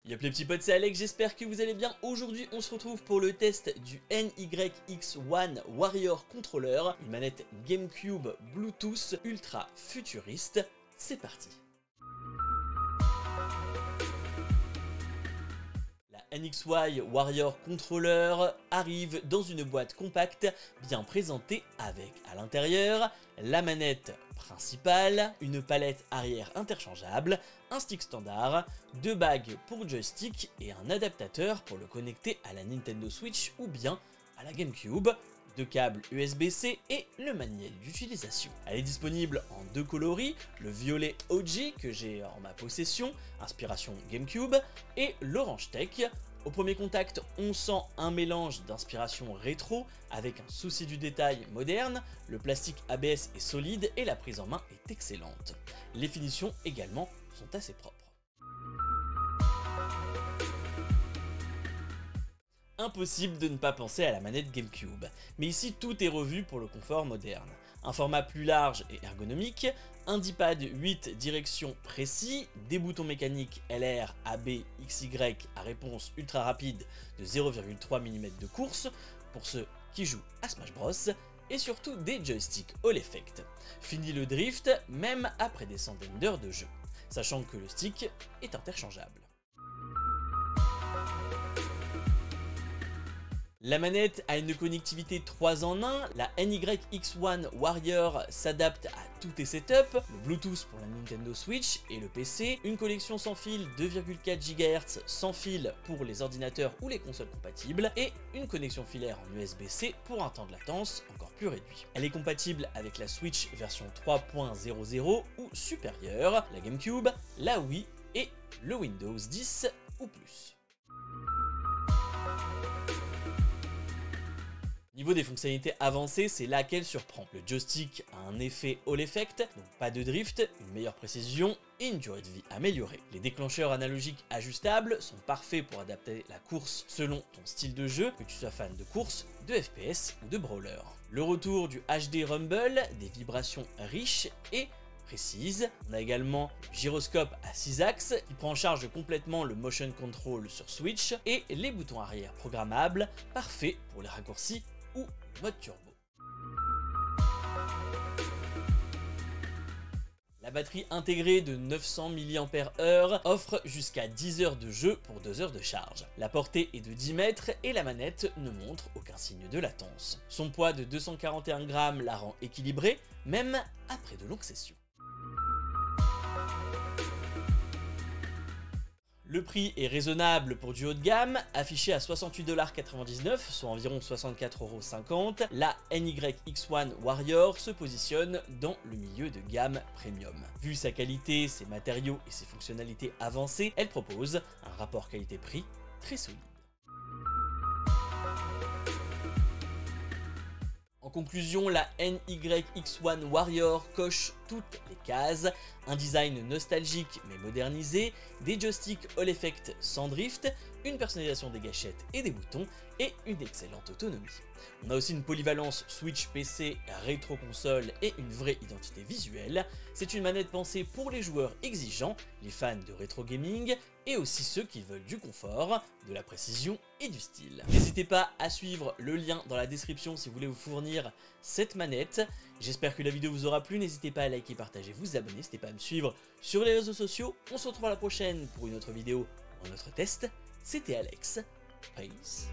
Yop les petits potes, c'est Alex, j'espère que vous allez bien. Aujourd'hui on se retrouve pour le test du NYX-1 Warrior Controller, une manette GameCube Bluetooth ultra futuriste. C'est parti. La NYX Warrior Controller arrive dans une boîte compacte bien présentée avec à l'intérieur la manette principale, une palette arrière interchangeable, un stick standard, deux bagues pour joystick et un adaptateur pour le connecter à la Nintendo Switch ou bien à la GameCube, deux câbles USB-C et le manuel d'utilisation. Elle est disponible en deux coloris, le violet OG que j'ai en ma possession, inspiration GameCube, et l'orange tech. Au premier contact, on sent un mélange d'inspiration rétro avec un souci du détail moderne, le plastique ABS est solide et la prise en main est excellente. Les finitions également sont assez propres. Impossible de ne pas penser à la manette GameCube, mais ici tout est revu pour le confort moderne. Un format plus large et ergonomique, un D-pad 8 directions précis, des boutons mécaniques LR, AB, XY à réponse ultra rapide de 0,3 mm de course pour ceux qui jouent à Smash Bros, et surtout des joysticks All Effect. Fini le drift même après des centaines d'heures de jeu, sachant que le stick est interchangeable. La manette a une connectivité 3 en 1, la NYX-1 Warrior s'adapte à tous tes setups, le Bluetooth pour la Nintendo Switch et le PC, une connexion sans fil 2,4 GHz sans fil pour les ordinateurs ou les consoles compatibles, et une connexion filaire en USB-C pour un temps de latence encore plus réduit. Elle est compatible avec la Switch version 3.00 ou supérieure, la GameCube, la Wii et le Windows 10 ou plus. Niveau des fonctionnalités avancées, c'est là qu'elle surprend. Le joystick a un effet All Effect, donc pas de drift, une meilleure précision et une durée de vie améliorée. Les déclencheurs analogiques ajustables sont parfaits pour adapter la course selon ton style de jeu, que tu sois fan de course, de FPS ou de brawler. Le retour du HD Rumble, des vibrations riches et précise. On a également le gyroscope à 6 axes qui prend en charge complètement le motion control sur Switch et les boutons arrière programmables, parfaits pour les raccourcis ou le mode turbo. La batterie intégrée de 900 mAh offre jusqu'à 10 heures de jeu pour 2 heures de charge. La portée est de 10 mètres et la manette ne montre aucun signe de latence. Son poids de 241 grammes la rend équilibrée, même après de longues sessions. Le prix est raisonnable pour du haut de gamme, affiché à 68,99 $, soit environ 64,50 €. La NYX-1 Warrior se positionne dans le milieu de gamme premium. Vu sa qualité, ses matériaux et ses fonctionnalités avancées, elle propose un rapport qualité-prix très solide. En conclusion, la NYX-1 Warrior coche toutes les cases, un design nostalgique mais modernisé, des joysticks All Effect sans drift, une personnalisation des gâchettes et des boutons et une excellente autonomie. On a aussi une polyvalence Switch PC, rétro console et une vraie identité visuelle. C'est une manette pensée pour les joueurs exigeants, les fans de rétro gaming et aussi ceux qui veulent du confort, de la précision et du style. N'hésitez pas à suivre le lien dans la description si vous voulez vous fournir cette manette. J'espère que la vidéo vous aura plu, n'hésitez pas à liker, partager, vous abonner, n'hésitez pas à me suivre sur les réseaux sociaux. On se retrouve à la prochaine pour une autre vidéo ou un autre test. C'était Alex, peace.